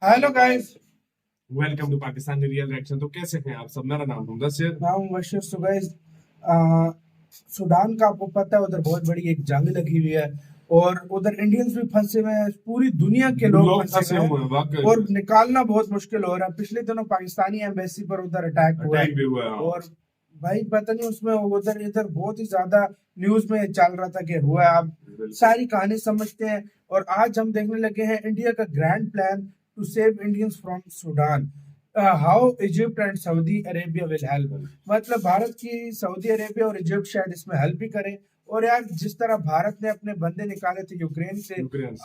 Hello guys. Welcome to Pakistani real reaction. तो कैसे हैं आप सब? मेरा नाम मुदस्सिर। नाम बशीर। सो गाइस, सूडान का आपको पता है उधर बहुत बड़ी एक जंग लगी हुई है और उधर इंडियंस भी फंसे हुए हैं। पूरी दुनिया के लोग फंसे हुए हैं वाकई और निकालना बहुत मुश्किल हो रहा है। पिछले दिनों पाकिस्तानी एम्बेसी पर उधर अटैक हुआ भी हुआ है। और भाई पता नहीं उसमें उधर इधर बहुत ही ज्यादा न्यूज में चल रहा था कि हुआ है। आप सारी कहानी समझते हैं और आज हम देखने लगे हैं इंडिया का grand plan to save Indians from Sudan, how Egypt and Saudi Arabia will help. मतलब भारत की सऊदी अरेबिया और इजिप्ट शायद इसमें हेल्प भी करें। और यार जिस तरह भारत ने अपने बंदे निकाले थे यूक्रेन से,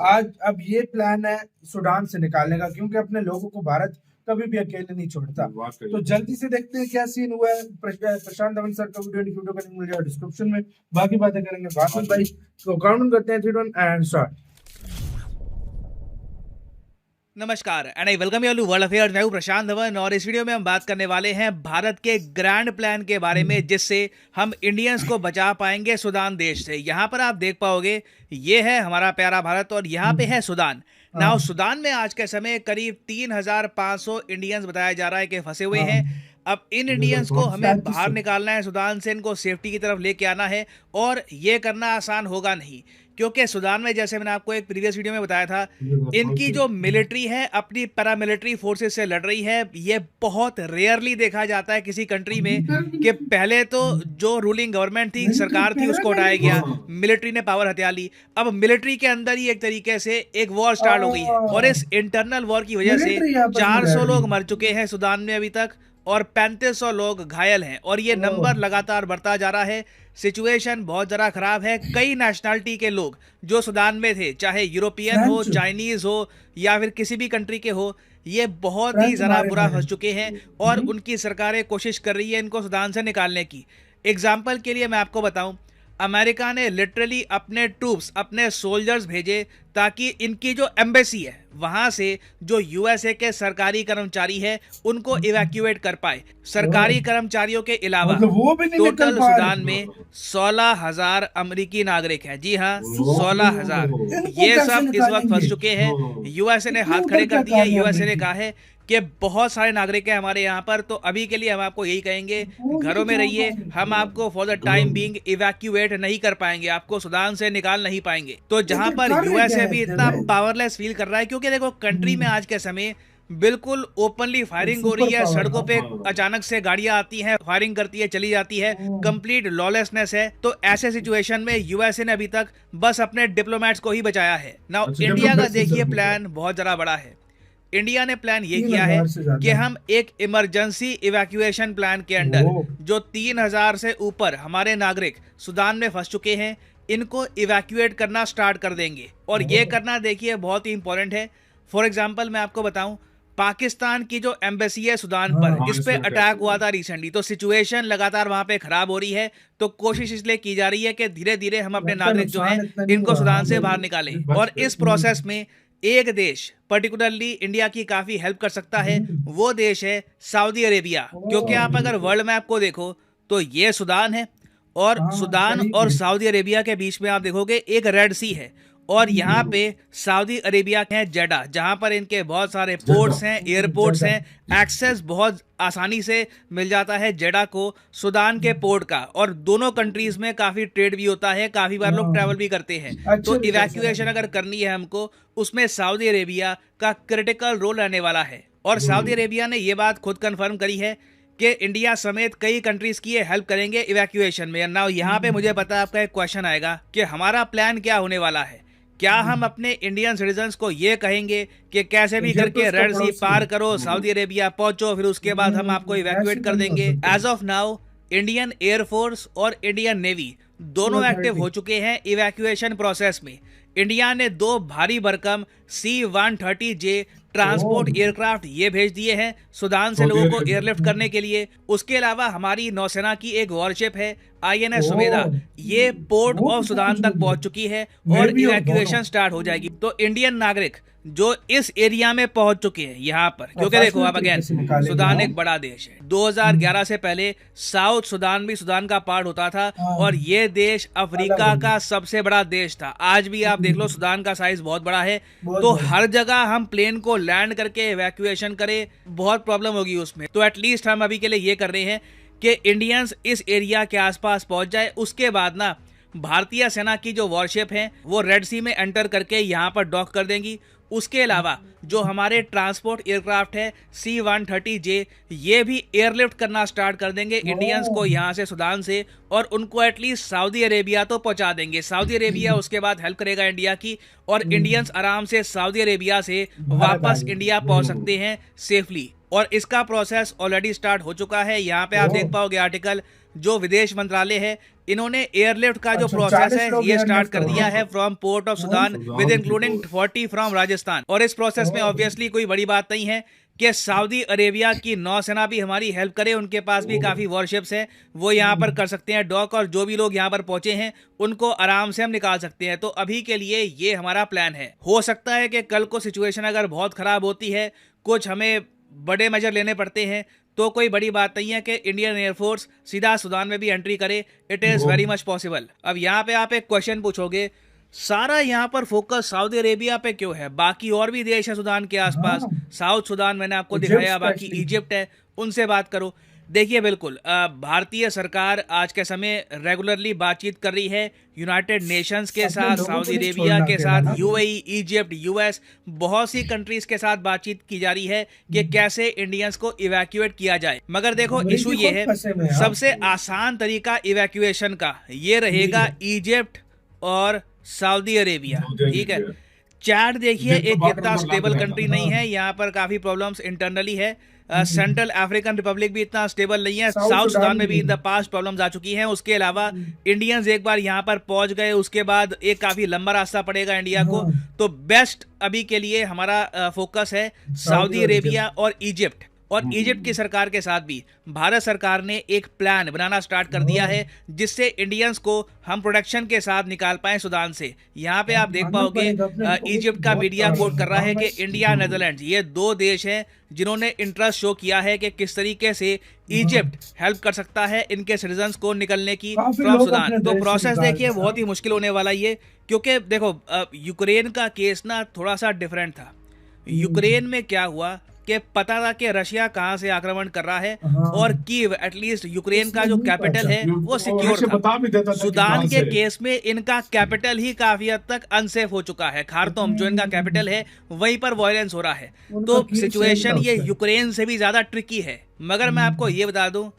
आज अब ये प्लान है सूडान से निकालने का, क्योंकि अपने लोगों को भारत कभी भी अकेले नहीं छोड़ता। तो जल्दी से देखते हैं क्या सीन हुआ है। प्रशांत धवन सर का वीडियो का लिंक मिल जाएगा डिस्क्रिप्शन में। बाकी बातें करेंगे बाद में भाई। तो काउंट करते हैं 3 2 1 एंड स्टार्ट। नमस्कार and I welcome you all to world affairs. मैं हूं प्रशांत धवन और इस वीडियो में हम बात करने वाले हैं भारत के ग्रैंड प्लान के बारे में, जिससे हम इंडियंस को बचा पाएंगे सूडान देश से। यहाँ पर आप देख पाओगे ये है हमारा प्यारा भारत और यहाँ पे है सूडान। नाउ सूडान में आज के समय करीब 3,500 इंडियंस बताया जा रहा है कि फंसे हुए हैं। अब इन इंडियंस को हमें बाहर निकालना है सूडान से, इनको सेफ्टी की तरफ लेके आना है और ये करना आसान होगा नहीं, क्योंकि सूडान में जैसे मैंने आपको एक प्रीवियस वीडियो में बताया था, इनकी जो मिलिट्री है अपनी पैरामिलिट्री फोर्सेस से लड़ रही है। ये बहुत रेयरली देखा जाता है किसी कंट्री में कि पहले तो जो रूलिंग गवर्नमेंट थी, सरकार थी, उसको हटाया गया, मिलिट्री ने पावर हथिया ली। अब मिलिट्री के अंदर ही एक तरीके से एक वॉर स्टार्ट हो गई है और इस इंटरनल वॉर की वजह से 400 लोग मर चुके हैं सूडान में अभी तक और 3500 लोग घायल हैं और ये नंबर लगातार बढ़ता जा रहा है। सिचुएशन बहुत ज़्यादा खराब है। कई नेशनलिटी के लोग जो सूडान में थे, चाहे यूरोपियन हो, चाइनीज हो या फिर किसी भी कंट्री के हो, ये बहुत ही ज़्यादा बुरा फंस चुके हैं और उनकी सरकारें कोशिश कर रही है इनको सूडान से निकालने की। एग्जाम्पल के लिए मैं आपको बताऊं, अमेरिका ने लिटरली अपने ट्रूप्स, अपने सोल्जर्स भेजे ताकि इनकी जो एम्बेसी है वहां से जो यूएसए के सरकारी कर्मचारी है उनको इवैक्यूएट कर पाए। सरकारी कर्मचारियों के अलावा टोटल सूडान में 16,000 अमेरिकी नागरिक हैं। जी हाँ, 16,000। ये सब इस वक्त फंस चुके हैं। यूएसए ने हाथ खड़े कर दिए। यूएसए ने कहा है कि बहुत सारे नागरिक हैं हमारे यहाँ पर, तो अभी के लिए हम आपको यही कहेंगे, घरों में रहिए। हम आपको for the time being evacuate नहीं कर पाएंगे, आपको सूडान से निकाल नहीं पाएंगे। तो जहाँ पर यूएसए भी इतना पावरलेस फील कर रहा है, क्योंकि देखो कंट्री में आज के समय बिल्कुल ओपनली फायरिंग हो रही है। सड़कों पे अचानक से गाड़ियां आती हैं, फायरिंग करती है, चली जाती है, कंप्लीट लॉलेसनेस है। तो ऐसे सिचुएशन में यूएसए ने अभी तक बस अपने डिप्लोमेट्स को ही बचाया है। नाउ इंडिया का देखिए प्लान बहुत ज्यादा बड़ा है। इंडिया ने प्लान ये किया है कि हम एक इमरजेंसी इवैक्यूएशन प्लान के अंडर जो 3,000 से ऊपर हमारे नागरिक सूडान में फंस चुके हैं, इनको इवैक्यूएट करना स्टार्ट कर देंगे। और ये करना देखिए बहुत ही इंपॉर्टेंट है। फॉर एग्जांपल मैं आपको बताऊं, पाकिस्तान की जो एम्बेसी है सूडान पर, इस पे अटैक हुआ था रिसेंटली, तो सिचुएशन लगातार वहां पे खराब हो रही है। तो कोशिश इसलिए की जा रही है कि धीरे धीरे हम अपने नागरिक जो हैं इनको सूडान से बाहर निकालें। और इस प्रोसेस में एक देश पर्टिकुलरली इंडिया की काफी हेल्प कर सकता है, वो देश है सऊदी अरेबिया। क्योंकि आप अगर वर्ल्ड मैप को देखो तो ये सूडान है और सूडान और सऊदी अरेबिया के बीच में आप देखोगे एक रेड सी है और यहाँ पे सऊदी अरेबिया है जेडा, जहाँ पर इनके बहुत सारे पोर्ट्स हैं, एयरपोर्ट्स हैं, एक्सेस बहुत आसानी से मिल जाता है जेडा को सूडान के पोर्ट का। और दोनों कंट्रीज में काफी ट्रेड भी होता है, काफी बार लोग ट्रैवल भी करते हैं। तो इवैक्यूएशन अगर करनी है हमको, उसमें सऊदी अरेबिया का क्रिटिकल रोल रहने वाला है। और सऊदी अरेबिया ने ये बात खुद कंफर्म करी है कि इंडिया समेत कई कंट्रीज की ये हेल्प करेंगे इवैक्यूएशन में। नाउ यहाँ पे मुझे पता है आपका एक क्वेश्चन आएगा कि हमारा प्लान क्या होने वाला है। क्या हम अपने इंडियन सिटीजन्स को ये कहेंगे कि कैसे भी करके रेड सी पार करो, सऊदी अरेबिया पहुंचो, फिर उसके बाद हम आपको इवैक्यूएट कर देंगे? As of now Indian air force और इंडियन नेवी दोनों एक्टिव हो चुके हैं इवैक्यूएशन प्रोसेस में। इंडिया ने 2 भारी भरकम C-130J ट्रांसपोर्ट एयरक्राफ्ट ये भेज दिए हैं सूडान से लोगों को एयरलिफ्ट करने के लिए। उसके अलावा हमारी नौसेना की एक वॉरशिप है INS ओह, सुमेधा ये पोर्ट वो ऑफ कितना सुदान कुछ तक भी पहुंच चुकी है मैं और भी और इवैक्यूएशन दोनों। स्टार्ट हो जाएगी। तो इंडियन नागरिक जो इस एरिया में पहुंच चुके हैं यहाँ पर, क्योंकि देखो प्रोफेशनल अब अगेन तरीके से निकालेंगे सुदान हम। एक बड़ा देश है। 2011 से पहले साउथ सुदान भी सुदान का पार्ट होता था हाँ। और ये देश अफ्रीका अलग का सबसे बड़ा देश था। आज भी आप देख लो सुदान का साइज बहुत बड़ा है। बहुत तो बड़ा। हर जगह हम प्लेन को लैंड करके इवैक्यूएशन करें, बहुत प्रॉब्लम होगी उसमें। तो एटलीस्ट हम अभी के लिए ये कर रहे हैं कि इंडियंस इस एरिया के आसपास पहुंच जाए। उसके बाद ना भारतीय सेना की जो वॉरशिप है वो रेड सी में एंटर करके यहाँ पर डॉक कर देंगी। उसके अलावा जो हमारे ट्रांसपोर्ट एयरक्राफ्ट है C-130J ये भी एयरलिफ्ट करना स्टार्ट कर देंगे इंडियंस को यहाँ से सुदान से, और उनको एटलीस्ट सऊदी अरेबिया तो पहुंचा देंगे। सऊदी अरेबिया उसके बाद हेल्प करेगा इंडिया की, और इंडियंस आराम से सऊदी अरेबिया से वापस इंडिया पहुंच सकते हैं सेफली। और इसका प्रोसेस ऑलरेडी स्टार्ट हो चुका है। यहाँ पे आप देख पाओगे आर्टिकल, जो विदेश मंत्रालय है इन्होंने एयरलिफ्ट का जो अच्छा, प्रोसेस 40 है लोग ये स्टार्ट एयरलिफ्ट कर दिया है from port of Sudan with including 40 from Rajasthan. और इस प्रोसेस में ऑब्वियसली कोई बड़ी बात नहीं है कि सऊदी अरेबिया की नौसेना भी हमारी हेल्प करे। उनके पास भी काफी वॉरशिप्स हैं, वो यहाँ पर कर सकते हैं डॉक, और जो भी लोग यहाँ पर पहुंचे हैं उनको आराम से हम निकाल सकते हैं। तो अभी के लिए ये हमारा प्लान है। हो सकता है कि कल को सिचुएशन अगर बहुत खराब होती है, कुछ हमें बड़े मेजर लेने पड़ते हैं, तो कोई बड़ी बात नहीं है कि इंडियन एयरफोर्स सीधा सुदान में भी एंट्री करे। It is very much possible. अब यहाँ पे आप एक क्वेश्चन पूछोगे, सारा यहाँ पर फोकस सऊदी अरेबिया पे क्यों है? बाकी और भी देश है सुदान के आसपास। साउथ सुदान मैंने आपको इजिप्ट दिखाया, बाकी स्पेशली। इजिप्ट है, उनसे बात करो। देखिए बिल्कुल भारतीय सरकार आज के समय रेगुलरली बातचीत कर रही है यूनाइटेड नेशंस के अपने साथ, लोगों को सऊदी नहीं अरेबिया छोड़ना के अकेला साथ, ना। UAE, इजिप्ट, US, बहुत सी कंट्रीज के साथ बातचीत की जा रही है कि कैसे इंडियंस को इवैक्यूएट किया जाए। मगर देखो अमेरिकी इशू ये खुद है, फंसे हुए हैं यार। सबसे आसान तरीका इवैक्यूएशन का ये रहेगा इजिप्ट और सऊदी अरेबिया। ठीक है, चैड देखिए इजिप्ट तो एक बॉर्डर इतना पर स्टेबल लाते कंट्री हैं। नहीं है, यहाँ पर काफी प्रॉब्लम्स इंटरनली है। सेंट्रल अफ्रीकन रिपब्लिक भी इतना स्टेबल नहीं है। साउथ साउथ सुडान सुडान में भी भी इन द पास्ट प्रॉब्लम्स आ चुकी हैं। उसके अलावा इंडियंस एक बार यहाँ पर पहुंच गए, उसके बाद एक काफी लंबा रास्ता पड़ेगा इंडिया को। तो बेस्ट अभी के लिए हमारा फोकस है सऊदी अरेबिया और इजिप्ट। और इजिप्ट की सरकार के साथ भी भारत सरकार ने एक प्लान बनाना स्टार्ट कर दिया है, जिससे इंडियंस को हम प्रोडक्शन के साथ निकाल पाए सुदान से। यहाँ पे आप देख पाओगे इजिप्ट का मीडिया कोट कर रहा है कि इंडिया, नेदरलैंड्स, ये दो देश हैं जिन्होंने इंटरेस्ट शो किया है कि किस तरीके से इजिप्ट हेल्प कर सकता है इनके सिटीजन्स को निकलने की काफी फ्रॉम लोग सुदान। अपने तो देश से प्रोसेस निकाल देखिए रहे हैं। बहुत ही मुश्किल होने वाला ये, क्योंकि देखो यूक्रेन का केस ना थोड़ा सा डिफरेंट था। यूक्रेन में क्या हुआ कि पता था कि रशिया कहां से आक्रमण कर रहा है, हाँ। और कीव एटलीस्ट यूक्रेन का जो इसमें नहीं कैपिटल पता। है वो सिक्योर वैसे बता भी देता था। था कि सुदान कहां के से। केस में इनका कैपिटल ही काफी हद तक अनसेफ हो चुका है। खार्तूम जो इनका कैपिटल है वहीं पर वायलेंस हो रहा है। उनका तो केस सिचुएशन सेम था ये उससे। यूक्रेन से भी ज्यादा ट्रिकी है। मगर मैं आपको ये बता दूं,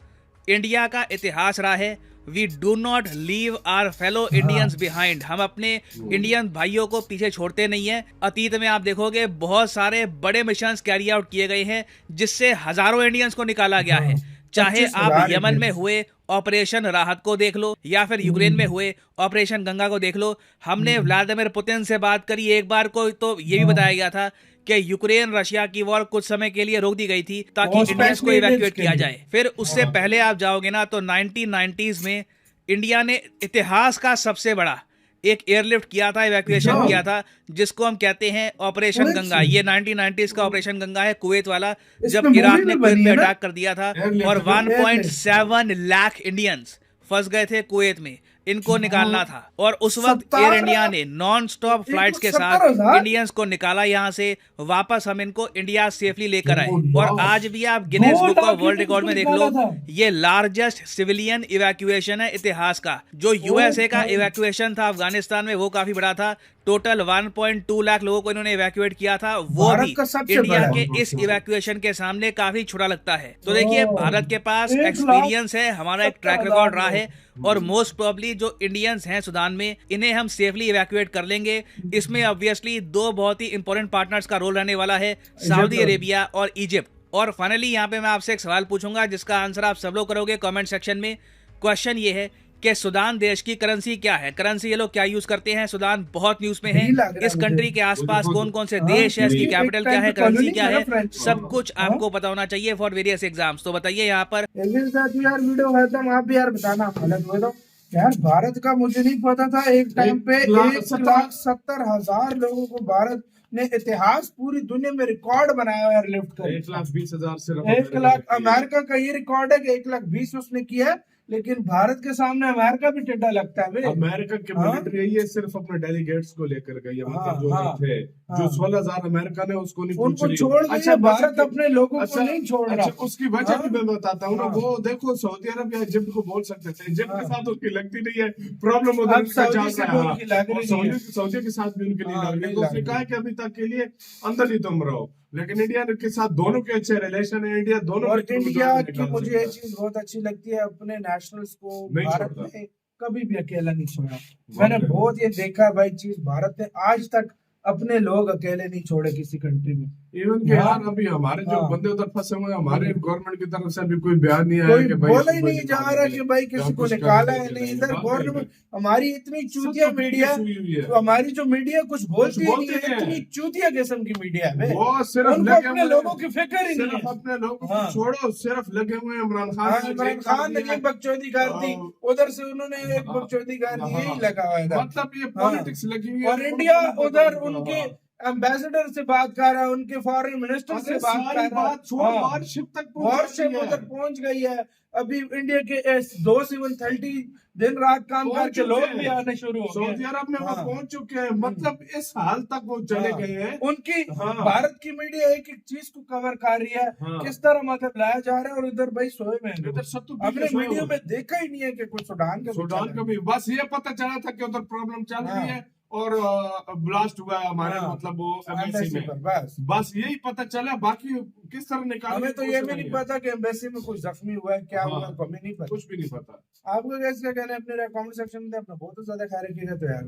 इंडिया का इतिहास रहा है, we do not leave our fellow Indians behind. हम अपने इंडियन भाइयों को पीछे छोड़ते नहीं है। अतीत में आप देखोगे बहुत सारे बड़े मिशंस कैरी आउट किए गए हैं, जिससे हजारों इंडियंस को निकाला गया है। चाहे 25,000 आप यमन में इंडियंस। हुए ऑपरेशन राहत को देख लो, या फिर यूक्रेन में हुए ऑपरेशन गंगा को देख लो। हमने व्लादिमीर पुतिन से बात करी एक बार को, तो ये भी बताया गया था कि यूक्रेन रशिया की वॉर कुछ समय के लिए रोक दी गई थी ताकि वो इंडियंस को specially इवैक्यूएट के किया लिए। जाए। फिर उससे पहले आप जाओगे ना तो 1990s में इंडिया ने इतिहास का सबसे बड़ा एक एयरलिफ्ट किया था, इवैक्यूएशन हाँ। किया था, जिसको हम कहते हैं ऑपरेशन कुवैत गंगा। से। ये 1990s का ऑपरेशन गंगा है, कुवैत वाला, इसमें जब मूवी इराक भी ने बनी कुवैत पे है ना? अटैक कर दिया था एयरलिफ्ट और जो 1.7 लाख इंडियंस फंस गए थे कुवैत में। इनको निकालना था, और उस वक्त 17 एयर इंडिया ने नॉन स्टॉप फ्लाइट्स के साथ 17,000 इंडियंस को निकाला यहाँ से। वापस हम इनको इंडिया सेफली लेकर आए, और आज भी आप Guinness 2 book of lakh world record में देख लो, निकाला था। ये लार्जेस्ट सिविलियन इवैक्यूएशन है इतिहास का। जो यूएसए का इवैक्यूएशन था अफगानिस्तान में वो काफी बड़ा था। टोटल 1.2 लाख लोगों को इन्होंने इवैक्यूएट किया था, वो भारत भी का सबसे इंडिया बड़ा के है। इस इवैक्यूएशन के सामने काफी छोटा लगता है। तो देखिए भारत के पास 1 लाख एक्सपीरियंस है, हमारा एक ट्रैक 70,000 रिकॉर्ड रहा है, और मोस्ट प्रोबेबली जो इंडियंस हैं सुदान में इन्हें हम सेफली इवैक्यूएट कर लेंगे। इसमें ऑब्वियसली दो बहुत ही इंपॉर्टेंट पार्टनर्स का रोल रहने वाला है, सऊदी अरेबिया और इजिप्ट। और फाइनली यहाँ पे मैं आपसे एक सवाल पूछूंगा जिसका आंसर आप सब लोग करोगे कमेंट सेक्शन में। क्वेश्चन ये है कि सुदान देश की करेंसी क्या है, करेंसी ये लोग क्या यूज करते हैं। सुदान बहुत न्यूज में है। नहीं लग रहा इस मुझे। कंट्री के आसपास देखो, कौन कौन से हाँ, देश है, इसकी क्योंकि एक कैपिटल क्या टाइम है, पे करेंसी कॉलोनी क्या था ना है, फ्रेंच सब कुछ हाँ? आपको पता होना चाहिए फॉर वेरियस एग्जाम्स। तो बताइए यहाँ पर। एक दिन साथ यार वीडियो खत्म, आप भी यार बताना गलत हुए तो। यार भारत का मुझे नहीं पता था, एक टाइम पे 1,70,000 लोगों को भारत ने इतिहास पूरी दुनिया में रिकॉर्ड बनाया है यार लिफ्ट कर। 1,20,000 सिर्फ 1,00,000 अमेरिका का ये रिकॉर्ड है कि 1,20,000 उसने किया है, लेकिन भारत के सामने अमेरिका भी टेढ़ा लगता है बे। अमेरिका के हाँ? मिलिट्री यही है, सिर्फ अपने डेलीगेट्स को लेकर गई है, हाँ, मतलब जो हाँ, थे हाँ। जो 16,000 अमेरिका ने उसको नहीं पूछ उनको रही। छोड़ गई है, भारत अपने लोगों को नहीं छोड़ रहा। अच्छा, उसकी वजह भी मैं बताता हूँ ना। हाँ। वो देखो सऊदी अरब या इजिप्ट को बोल सकते थे, इजिप्ट के हाँ। साथ उसकी लगती नहीं है प्रॉब्लम, उधर अब उनका सऊदी चल से रहा भी है। उनकी लग और रही है। सऊदी के साथ भी उनकी नहीं हाँ, लग रही, नहीं तो लग उसने रही। कहा कि अभी तक के लिए अंदर ही तुम रहो, लेकिन इंडिया के साथ दोनों के अच्छे रिलेशन है। इंडिया दोनों और के थ्रू इंडिया जो है की निकाल मुझे सकता ये है। चीज बहुत अच्छी लगती है, अपने नेशनल्स को नहीं भारत छोड़ता। ने कभी भी अकेला नहीं छोड़ा। मैंने बहुत ये देखा है भाई चीज, भारत ने आज तक अपने लोग अकेले नहीं छोड़े किसी कंट्री में। इवन के हाँ। यार अभी हमारे जो हाँ। बंदे उधर फंसे हुए हैं, हमारे गवर्नमेंट की तरफ से अभी कोई बयान नहीं आया कोई कि भाई बोला ही इसको नहीं जा निकाल रहा देंगे कि भाई या किसी को कुछ निकाला करेंगे है कि नहीं। नहीं। इधर बात गवर्नमेंट है। हमारी इतनी चूतिया सब तो मीडिया, हुई हुई है। तो हमारी जो मीडिया कुछ बोलती ही नहीं बोलती है, नहीं है। इतनी चूतिया किस्म की मीडिया है बे। वो सिर्फ उनको लगे अपने हुए लोगों की फिक्र ही नहीं सिर्फ है। अपने लोगों को हाँ। छोड़ो, सिर्फ लगे हुए हैं इमरान खान हाँ, ने इमरान जेल कर खान ने दिया। एक बकचोदी कर दी, उधर से उन्होंने एक बकचोदी कर दी, यही लगा हुआ था। मतलब ये हाँ। पॉलिटिक्स लगी हुई है। और इंडिया उधर उनके एम्बेसडर से बात कर रहा है, उनके फॉरेन मिनिस्टर से बात कर रहा है। बात छोड़, हाँ। वॉरशिप तक वॉरशिप उधर पहुंच गई है। अभी इंडिया के 2/7/30 दिन रात काम पहुंच करके चुके लोग हैं। भी आने शुरू हो गए। सऊदी अरब में वो हाँ। पहुंच चुके हैं, मतलब इस हाल तक वो चले हाँ। गए हैं। उनकी हाँ। भारत की मीडिया एक एक चीज को कवर कर रही है, हाँ। किस तरह मतलब लाया जा रहा है, और इधर भाई सोए में हैं लोग। इधर सत्तू पी के हमने सोए वीडियो हुए। में देखा ही नहीं है कि कुछ सूडान का सूडान का भी बस ये पता चला था कि उधर प्रॉब्लम चल रही है और ब्लास्ट हुआ है हमारे हाँ। मतलब वो एम्बेसी एम्बेसी पर में। बस। बस यही पता चला, बाकी किस तरह निकालने हमें की तो ये कोशिश भी नहीं है। पता कि एम्बेसी में कुछ जख्मी हुआ है, क्या हाँ। हुआ है, हमें नहीं पता। कुछ भी नहीं पता। आपको कैसे क्या कहना है, अपने कमेंट सेक्शन में अपना बहुत ज्यादा ख्याल रखिएगा तो यार।